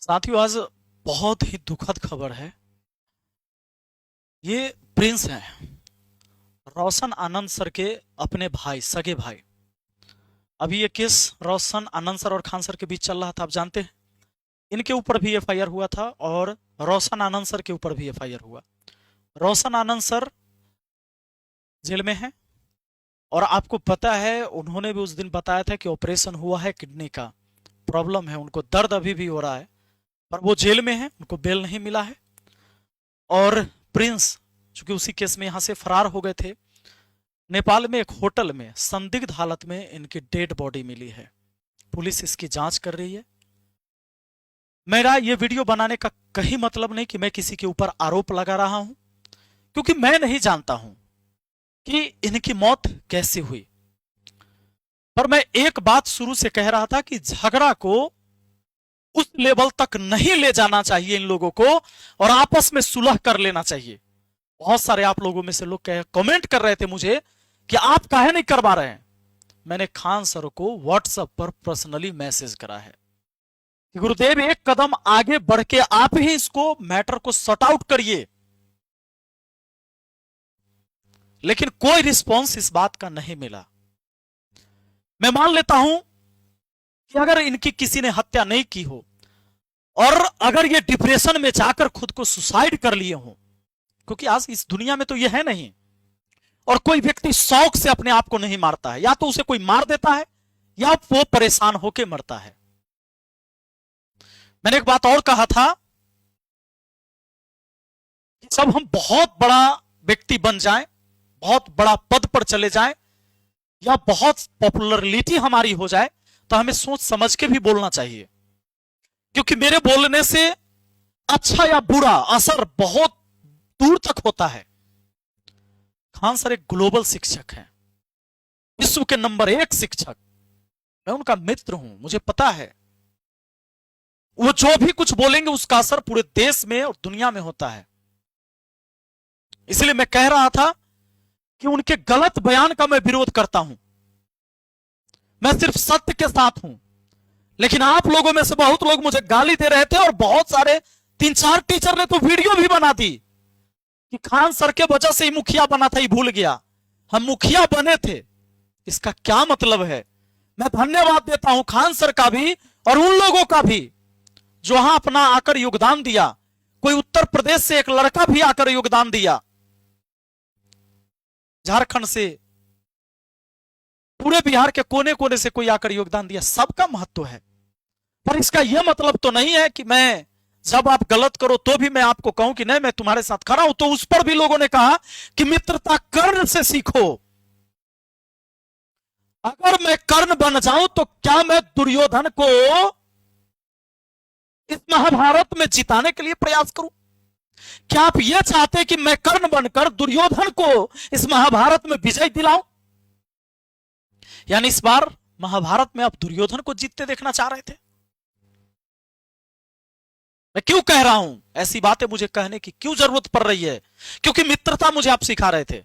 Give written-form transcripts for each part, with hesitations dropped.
साथियों, आज बहुत ही दुखद खबर है। ये प्रिंस हैं, रोशन आनंद सर के अपने भाई, सगे भाई। अभी ये केस रोशन आनंद सर और खान सर के बीच चल रहा था, आप जानते हैं। इनके ऊपर भी एफआईआर हुआ था और रोशन आनंद सर के ऊपर भी एफआईआर हुआ। रोशन आनंद सर जेल में हैं और आपको पता है, उन्होंने भी उस दिन बताया था कि ऑपरेशन हुआ है, किडनी का प्रॉब्लम है, उनको दर्द अभी भी हो रहा है, पर वो जेल में है, उनको बेल नहीं मिला है। और प्रिंस चूंकि उसी केस में यहां से फरार हो गए थे, नेपाल में एक होटल में संदिग्ध हालत में इनकी डेड बॉडी मिली है। पुलिस इसकी जांच कर रही है। मेरा ये वीडियो बनाने का कहीं मतलब नहीं कि मैं किसी के ऊपर आरोप लगा रहा हूं, क्योंकि मैं नहीं जानता हूं कि इनकी मौत कैसे हुई। पर मैं एक बात शुरू से कह रहा था कि झगड़ा को उस लेवल तक नहीं ले जाना चाहिए इन लोगों को, और आपस में सुलह कर लेना चाहिए। बहुत सारे आप लोगों में से लोग कमेंट कर रहे थे मुझे कि आप काहे नहीं करवा रहे हैं। मैंने खान सर को व्हाट्सएप पर पर्सनली मैसेज करा है कि गुरुदेव, एक कदम आगे बढ़ के आप ही इसको मैटर को सॉर्ट आउट करिए। लेकिन कोई रिस्पॉन्स इस बात का नहीं मिला। मैं मान लेता हूं कि अगर इनकी किसी ने हत्या नहीं की हो और अगर ये डिप्रेशन में जाकर खुद को सुसाइड कर लिए हो, क्योंकि आज इस दुनिया में तो ये है नहीं, और कोई व्यक्ति शौक से अपने आप को नहीं मारता है, या तो उसे कोई मार देता है या वो परेशान होकर मरता है। मैंने एक बात और कहा था कि जब हम बहुत बड़ा व्यक्ति बन जाएं, बहुत बड़ा पद पर चले जाएं, या बहुत पॉपुलरिटी हमारी हो जाए, तो हमें सोच समझ के भी बोलना चाहिए, क्योंकि मेरे बोलने से अच्छा या बुरा असर बहुत दूर तक होता है। खान सर एक ग्लोबल शिक्षक हैं, विश्व के नंबर 1 शिक्षक। मैं उनका मित्र हूं, मुझे पता है वो जो भी कुछ बोलेंगे उसका असर पूरे देश में और दुनिया में होता है। इसलिए मैं कह रहा था कि उनके गलत बयान का मैं विरोध करता हूं। मैं सिर्फ सत्य के साथ हूं। लेकिन आप लोगों में से बहुत लोग मुझे गाली दे रहे थे, और बहुत सारे 3-4 टीचर ने तो वीडियो भी बना दी कि खान सर के वजह से ही मुखिया बना था, ही भूल गया हम मुखिया बने थे। इसका क्या मतलब है? मैं धन्यवाद देता हूं खान सर का भी और उन लोगों का भी जो वहां अपना आकर योगदान दिया। कोई उत्तर प्रदेश से एक लड़का भी आकर योगदान दिया, झारखंड से, पूरे बिहार के कोने कोने से कोई आकर योगदान दिया। सबका महत्व है, पर इसका यह मतलब तो नहीं है कि मैं जब आप गलत करो तो भी मैं आपको कहूं कि नहीं, मैं तुम्हारे साथ खड़ा हूं। तो उस पर भी लोगों ने कहा कि मित्रता कर्ण से सीखो। अगर मैं कर्ण बन जाऊं तो क्या मैं दुर्योधन को इस महाभारत में जिताने के लिए प्रयास करूं? क्या आप यह चाहते हैं कि मैं कर्ण बनकर दुर्योधन को इस महाभारत में विजय दिलाऊं? यानी इस बार महाभारत में आप दुर्योधन को जीतते देखना चाह रहे थे। मैं क्यों कह रहा हूं ऐसी बातें, मुझे कहने की क्यों जरूरत पड़ रही है? क्योंकि मित्रता मुझे आप सिखा रहे थे।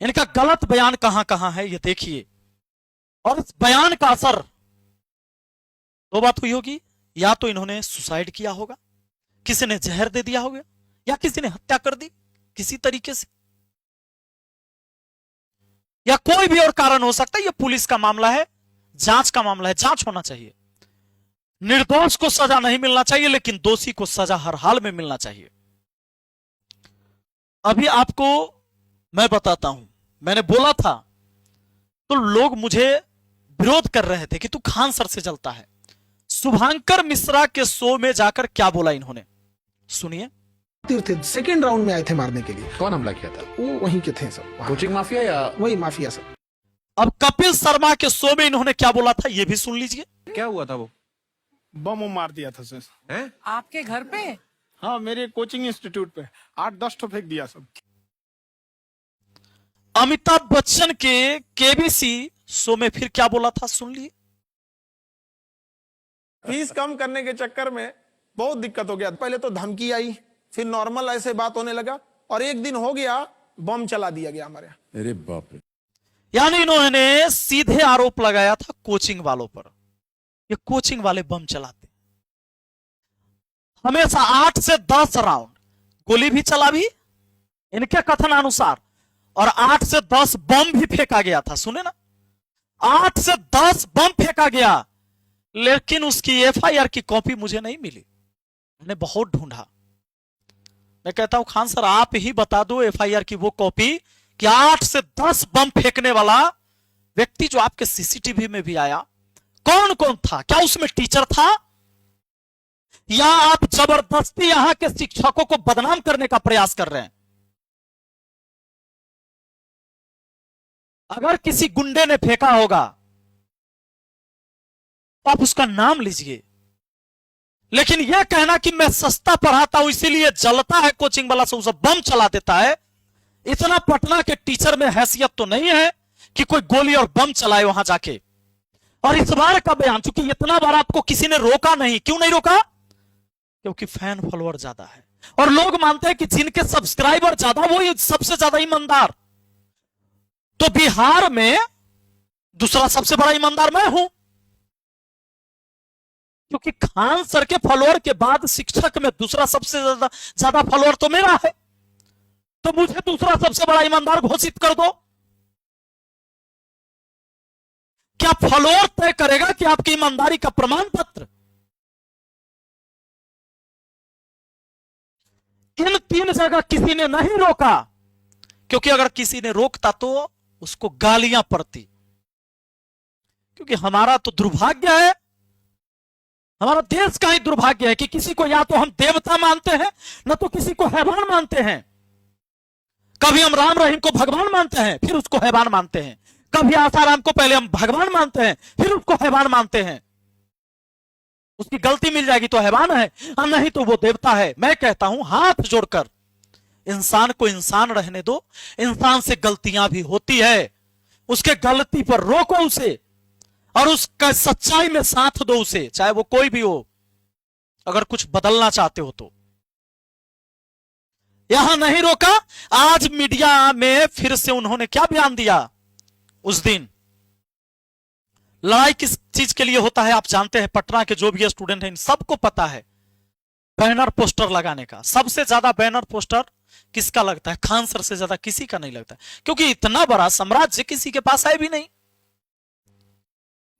इनका गलत बयान कहां कहां है ये देखिए, और इस बयान का असर दो बात हुई होगी। या तो इन्होंने सुसाइड किया होगा, किसी ने जहर दे दिया होगा, या किसी ने हत्या कर दी किसी तरीके से, या कोई भी और कारण हो सकता है। यह पुलिस का मामला है, जांच का मामला है, जांच होना चाहिए। निर्दोष को सजा नहीं मिलना चाहिए, लेकिन दोषी को सजा हर हाल में मिलना चाहिए। अभी आपको मैं बताता हूं, मैंने बोला था तो लोग मुझे विरोध कर रहे थे कि तू खान सर से जलता है। शुभांकर मिश्रा के शो में जाकर क्या बोला इन्होंने, सुनिए। तीर्थ सेकेंड राउंड में आए थे मारने के लिए। कौन हमला किया था? वो वहीं के थे सब, कोचिंग माफिया या वही माफिया सब। अब कपिल शर्मा के शो में इन्होंने क्या बोला था ये भी सुन लीजिए। क्या हुआ था? वो बम मार दिया था सर। हैं? आपके घर पे? हाँ, मेरे कोचिंग इंस्टीट्यूट पे 8-10 तो फेंक दिया सब। अमिताभ बच्चन के केबीसी शो में फिर क्या बोला था, सुन लिए। फीस कम करने के चक्कर में बहुत दिक्कत हो गया। पहले तो धमकी आई, फिर नॉर्मल ऐसे बात होने लगा, और एक दिन हो गया बम चला दिया गया हमारे यहाँ। अरे बाप रे। यानी इन्होंने सीधे आरोप लगाया था कोचिंग वालों पर, ये कोचिंग वाले बम चलाते। हमेशा 8 से 10 राउंड गोली भी चला भी इनके कथनानुसार, और 8 से 10 बम भी फेंका गया था। सुने ना, 8 से 10 बम फेंका गया, लेकिन उसकी एफआईआर की कॉपी मुझे नहीं मिली। मैंने बहुत ढूंढा। मैं कहता हूं खान सर आप ही बता दो एफआईआर की वो कॉपी कि 8 से 10 बम फेंकने वाला व्यक्ति जो आपके सीसीटीवी में भी आया कौन कौन था? क्या उसमें टीचर था, या आप जबरदस्ती यहां के शिक्षकों को बदनाम करने का प्रयास कर रहे हैं? अगर किसी गुंडे ने फेंका होगा तो आप उसका नाम लीजिए, लेकिन यह कहना कि मैं सस्ता पढ़ाता हूं इसीलिए जलता है कोचिंग वाला से उसे बम चला देता है, इतना पटना के टीचर में हैसियत तो नहीं है कि कोई गोली और बम चलाए वहां जाके। और इस बार का बयान, चूंकि इतना बार आपको किसी ने रोका नहीं, क्यों नहीं रोका? क्योंकि फैन फॉलोअर ज्यादा है और लोग मानते हैं कि जिनके सब्सक्राइबर ज्यादा वो सबसे ज्यादा ईमानदार। तो बिहार में दूसरा सबसे बड़ा ईमानदार मैं हूं, क्योंकि खान सर के फॉलोअर के बाद शिक्षक में दूसरा सबसे ज्यादा फॉलोअर तो मेरा है, तो मुझे दूसरा सबसे बड़ा ईमानदार घोषित कर दो। क्या फॉलोअर तय करेगा कि आपकी ईमानदारी का प्रमाण पत्र? इन 3 जगह किसी ने नहीं रोका, क्योंकि अगर किसी ने रोकता तो उसको गालियां पड़ती। क्योंकि हमारा तो दुर्भाग्य है, हमारा देश का ही दुर्भाग्य है कि किसी को या तो हम देवता मानते हैं न तो किसी को हैवान मानते हैं। कभी हम राम रहीम को भगवान मानते हैं फिर उसको हैवान मानते हैं, कभी आसाराम को पहले हम भगवान मानते हैं फिर उसको हैवान मानते हैं। उसकी गलती मिल जाएगी तो हैवान है और नहीं तो वो देवता है। मैं कहता हूं हाथ जोड़कर इंसान को इंसान रहने दो, इंसान से गलतियां भी होती है, उसके गलती पर रोको उसे और उसका सच्चाई में साथ दो उसे, चाहे वो कोई भी हो, अगर कुछ बदलना चाहते हो तो। यहां नहीं रोका। आज मीडिया में फिर से उन्होंने क्या बयान दिया? उस दिन लड़ाई किस चीज के लिए होता है आप जानते हैं, पटना के जो भी स्टूडेंट हैं इन सबको पता है, बैनर पोस्टर लगाने का। सबसे ज्यादा बैनर पोस्टर किसका लगता है? खान सर से ज्यादा किसी का नहीं लगता, क्योंकि इतना बड़ा साम्राज्य किसी के पास है भी नहीं।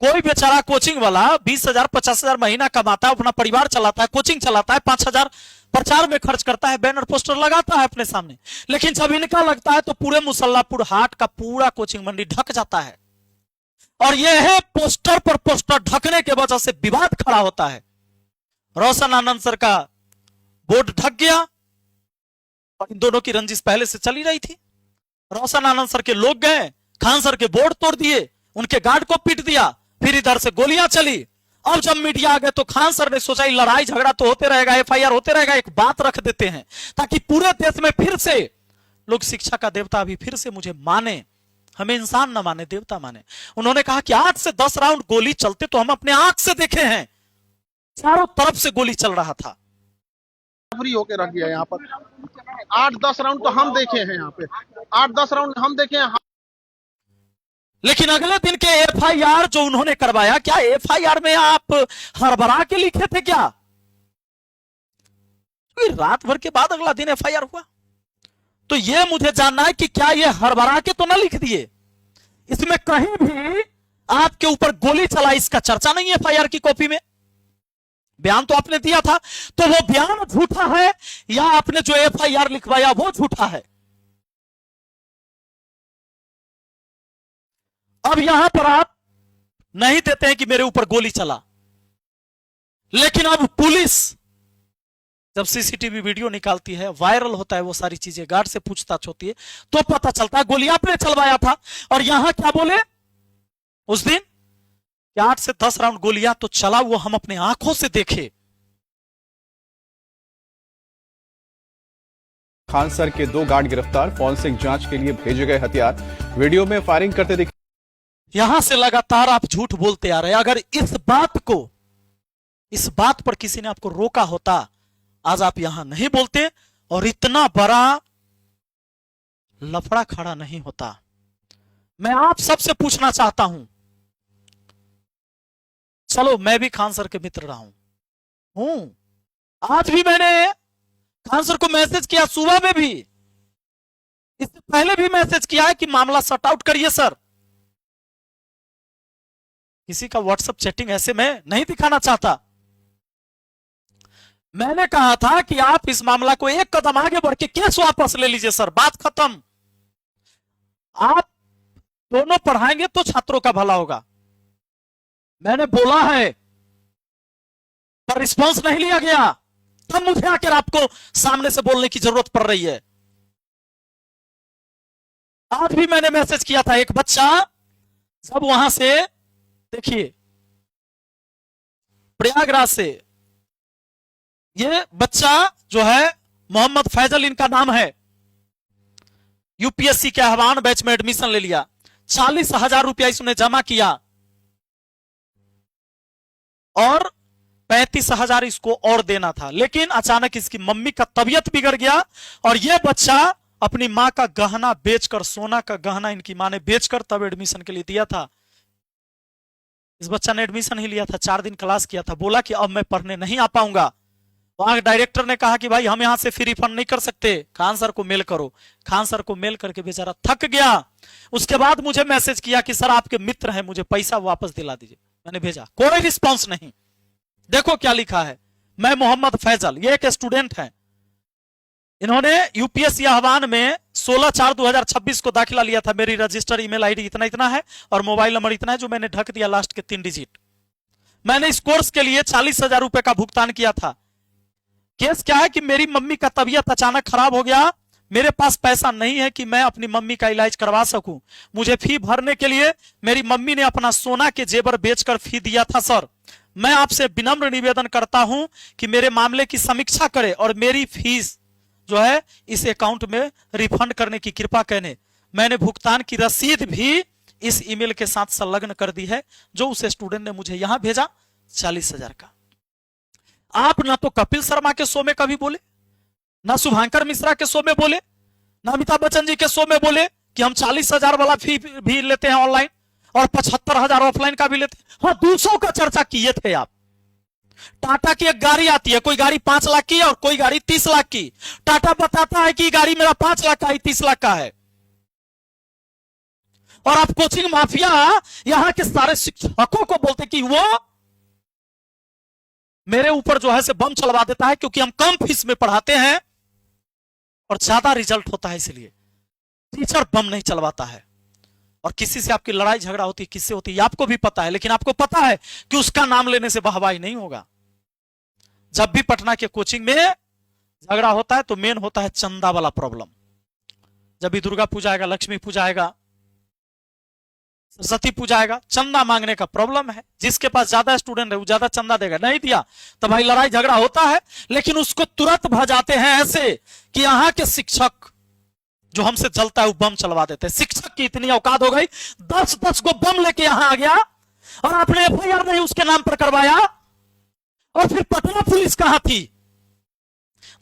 कोई बेचारा कोचिंग वाला 20,000 50,000 महीना कमाता है, अपना परिवार चलाता है, कोचिंग चलाता है, 5,000 प्रचार में खर्च करता है, बैनर पोस्टर लगाता है अपने सामने। लेकिन जब इनका लगता है तो पूरे मुसल्लापुर हाट का पूरा कोचिंग मंडी ढक जाता है। और यह है पोस्टर पर पोस्टर ढकने के वजह से विवाद खड़ा होता है। रोशन आनंद सर का बोर्ड ढक गया और इन दोनों की रंजिश पहले से चली रही थी। रोशन आनंद सर के लोग गए, खान सर के बोर्ड तोड़ दिए, उनके गार्ड को पीट दिया, फिर इधर से गोलियां चली। अब जब मीडिया आ गए तो खान सर ने सोचा लड़ाई झगड़ा तो होते रहेगा, एफआईआर होते रहेगा, एक बात रख देते हैं ताकि पूरे देश में फिर से लोग शिक्षा का देवता भी फिर से मुझे माने, हमें इंसान न माने देवता माने। उन्होंने कहा कि 8 से 10 राउंड गोली चलते तो हम अपने आंख से देखे हैं, चारों तरफ से गोली चल रहा था। फ्री होके रख दिया यहाँ पर। 8-10 राउंड तो हम देखे हैं यहाँ पे, 8-10 राउंड हम देखे हैं। लेकिन अगले दिन के एफआईआर जो उन्होंने करवाया, क्या एफआईआर में आप हड़बड़ा के लिखे थे क्या? रात भर के बाद अगला दिन एफआईआर हुआ, तो यह मुझे जानना है कि क्या ये हड़बड़ा के तो ना लिख दिए? इसमें कहीं भी आपके ऊपर गोली चला इसका चर्चा नहीं है एफआईआर की कॉपी में। बयान तो आपने दिया था, तो वो बयान झूठा है या आपने जो एफआईआर लिखवाया वो झूठा है? अब यहां पर आप नहीं देते हैं कि मेरे ऊपर गोली चला, लेकिन अब पुलिस जब सीसीटीवी वीडियो निकालती है, वायरल होता है, वो सारी चीजें गार्ड से पूछताछ होती है तो पता चलता है गोली आपने चलवाया था। और यहां क्या बोले उस दिन कि 8 से 10 राउंड गोलियां तो चला, वो हम अपने आंखों से देखे। खान सर के 2 गार्ड गिरफ्तार, फॉरेंसिक जांच के लिए भेजे गए हथियार वीडियो में फायरिंग करते दिखे। यहां से लगातार आप झूठ बोलते आ रहे हैं। अगर इस बात पर किसी ने आपको रोका होता, आज आप यहां नहीं बोलते और इतना बड़ा लफड़ा खड़ा नहीं होता। मैं आप सबसे पूछना चाहता हूं, चलो मैं भी खान सर के मित्र रहा हूं, आज भी मैंने खान सर को मैसेज किया, सुबह में भी, इससे पहले भी मैसेज किया है कि मामला सॉर्ट आउट करिए सर। किसी का व्हाट्सएप चैटिंग ऐसे मैं नहीं दिखाना चाहता। मैंने कहा था कि आप इस मामला को एक कदम आगे बढ़ के केस वापस ले लीजिए सर, बात खत्म। आप दोनों पढ़ाएंगे तो छात्रों का भला होगा, मैंने बोला है, पर रिस्पॉन्स नहीं लिया गया। तब मुझे आकर आपको सामने से बोलने की जरूरत पड़ रही है। आज भी मैंने मैसेज किया था, एक बच्चा जब वहां से, देखिए प्रयागराज से ये बच्चा जो है मोहम्मद फैजल इनका नाम है, यूपीएससी के आह्वान बैच में एडमिशन ले लिया, 40,000 रुपया इसने जमा किया और 35,000 इसको और देना था। लेकिन अचानक इसकी मम्मी का तबीयत बिगड़ गया और यह बच्चा अपनी मां का गहना बेचकर, सोना का गहना इनकी मां ने बेचकर तब एडमिशन के लिए दिया था। इस बच्चा ने एडमिशन ही लिया था, 4 दिन क्लास किया था, बोला कि अब मैं पढ़ने नहीं आ पाऊंगा। वहां डायरेक्टर ने कहा कि भाई हम यहां से फ्री रिफंड नहीं कर सकते, खान सर को मेल करो। खान सर को मेल करके बेचारा थक गया। उसके बाद मुझे मैसेज किया कि सर आपके मित्र हैं, मुझे पैसा वापस दिला दीजिए। मैंने भेजा, कोई रिस्पॉन्स नहीं। देखो क्या लिखा है, मैं मोहम्मद फैजल, ये एक स्टूडेंट है, इन्होंने यूपीएससी आह्वान में 16/4/2026 को दाखिला लिया था। मेरी रजिस्टर ईमेल आईडी इतना इतना है और मोबाइल नंबर इतना है, जो मैंने ढक दिया लास्ट के 3 डिजिट। मैंने इस कोर्स के लिए 40,000 रुपए का भुगतान किया था। केस क्या है कि मेरी मम्मी का तबीयत अचानक खराब हो गया, मेरे पास पैसा नहीं है कि मैं अपनी मम्मी का इलाज करवा सकूं। मुझे फी भरने के लिए मेरी मम्मी ने अपना सोना के जेवर बेचकर फी दिया था। सर मैं आपसे विनम्र निवेदन करता हूं कि मेरे मामले की समीक्षा करें और मेरी फीस जो है इस अकाउंट में रिफंड करने की कृपा करें। मैंने भुगतान की रसीद भी इस ईमेल के साथ संलग्न कर दी है, जो उस स्टूडेंट ने मुझे यहां भेजा, 40,000 का। आप ना तो कपिल शर्मा के शो में कभी बोले, ना शुभांकर मिश्रा के शो में बोले, ना अमिताभ बच्चन जी के शो में बोले कि हम 40,000 वाला फी भी लेते हैं ऑनलाइन और 75,000 ऑफलाइन का भी लेते हैं। हाँ, 200 का चर्चा किए थे आप। टाटा की एक गाड़ी आती है, कोई गाड़ी 5 लाख की है और कोई गाड़ी 30 लाख की। टाटा बताता है कि गाड़ी मेरा 5 लाख का है, 30 लाख का है। और आप कोचिंग माफिया यहां के सारे शिक्षकों को बोलते कि वो मेरे ऊपर जो है से बम चलवा देता है, क्योंकि हम कम फीस में पढ़ाते हैं और ज्यादा रिजल्ट होता है, इसलिए टीचर बम नहीं चलवाता है। और किसी से आपकी लड़ाई झगड़ा होती है, किससे होती है आपको भी पता है, लेकिन आपको पता है कि उसका नाम लेने से वाहवाही नहीं होगा। जब भी पटना के कोचिंग में झगड़ा होता है तो मेन होता है चंदा वाला प्रॉब्लम। जब भी दुर्गा पूजा आएगा, लक्ष्मी पूजा आएगा, सरस्वती पूजा आएगा, चंदा मांगने का प्रॉब्लम है। जिसके पास ज्यादा स्टूडेंट है वो ज्यादा चंदा देगा, नहीं दिया तो भाई लड़ाई झगड़ा होता है। लेकिन उसको तुरंत भजाते हैं ऐसे कि यहाँ के शिक्षक जो हमसे जलता है वो बम चलवा देते हैं। शिक्षक की इतनी औकात हो गई, 10-10 को बम लेके यहां आ गया और आपने एफआईआर नहीं उसके नाम पर करवाया। और फिर पटना पुलिस कहां थी?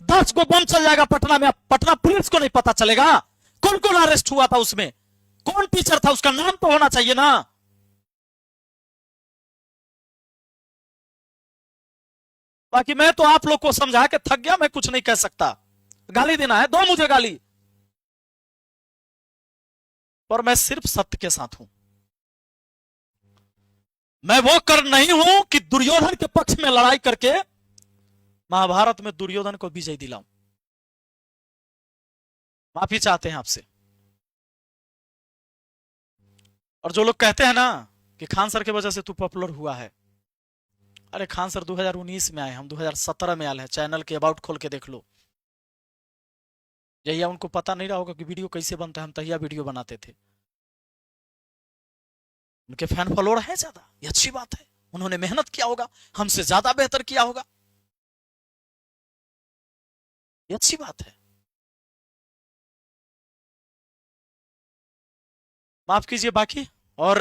10 को बम चल जाएगा पटना में, पटना पुलिस को नहीं पता चलेगा कौन कौन अरेस्ट हुआ था, उसमें कौन टीचर था, उसका नाम तो होना चाहिए ना। बाकी मैं तो आप लोग को समझा के थक गया, मैं कुछ नहीं कह सकता। गाली देना है दो मुझे गाली, पर मैं सिर्फ सत्य के साथ हूं। मैं वो कर नहीं हूं कि दुर्योधन के पक्ष में लड़ाई करके महाभारत में दुर्योधन को विजय दिलाऊं। माफी चाहते हैं आपसे। और जो लोग कहते हैं ना कि खान सर की वजह से तू पॉपुलर हुआ है, अरे खान सर 2019 में आए, हम 2017 में आए हैं। चैनल के अबाउट खोल के देख लो। यही उनको पता नहीं रहा होगा कि वीडियो कैसे बनता है, हम तहिया वीडियो बनाते थे। उनके फैन फॉलोअर है ज्यादा, ये अच्छी बात है। उन्होंने मेहनत किया होगा, हमसे ज्यादा बेहतर किया होगा, ये अच्छी बात है। माफ कीजिए बाकी। और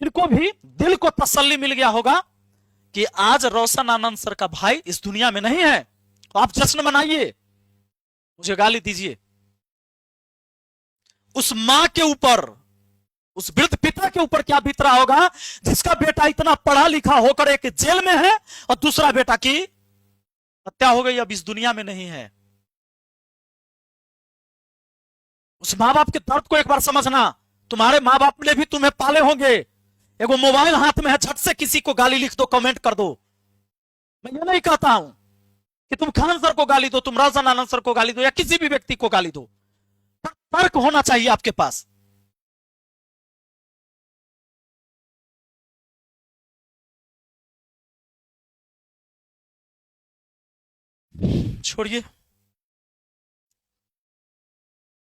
जिनको भी दिल को तसल्ली मिल गया होगा कि आज रोशन आनंद सर का भाई इस दुनिया में नहीं है, तो आप जश्न मनाइए, मुझे गाली दीजिए। उस मां के ऊपर, उस वृद्ध पिता के ऊपर क्या बीत रहा होगा जिसका बेटा इतना पढ़ा लिखा होकर एक जेल में है और दूसरा बेटा की हत्या हो गई, अब इस दुनिया में नहीं है। उस माँ बाप के दर्द को एक बार समझना। तुम्हारे माँ बाप ने भी तुम्हें पाले होंगे। एगो मोबाइल हाथ में है, झट से किसी को गाली लिख दो, कमेंट कर दो। मैं ये नहीं कहता हूं कि तुम खान सर को गाली दो, तुम रोशन आनंद सर को गाली दो, या किसी भी व्यक्ति को गाली दो, पर तर्क होना चाहिए आपके पास। छोड़िए।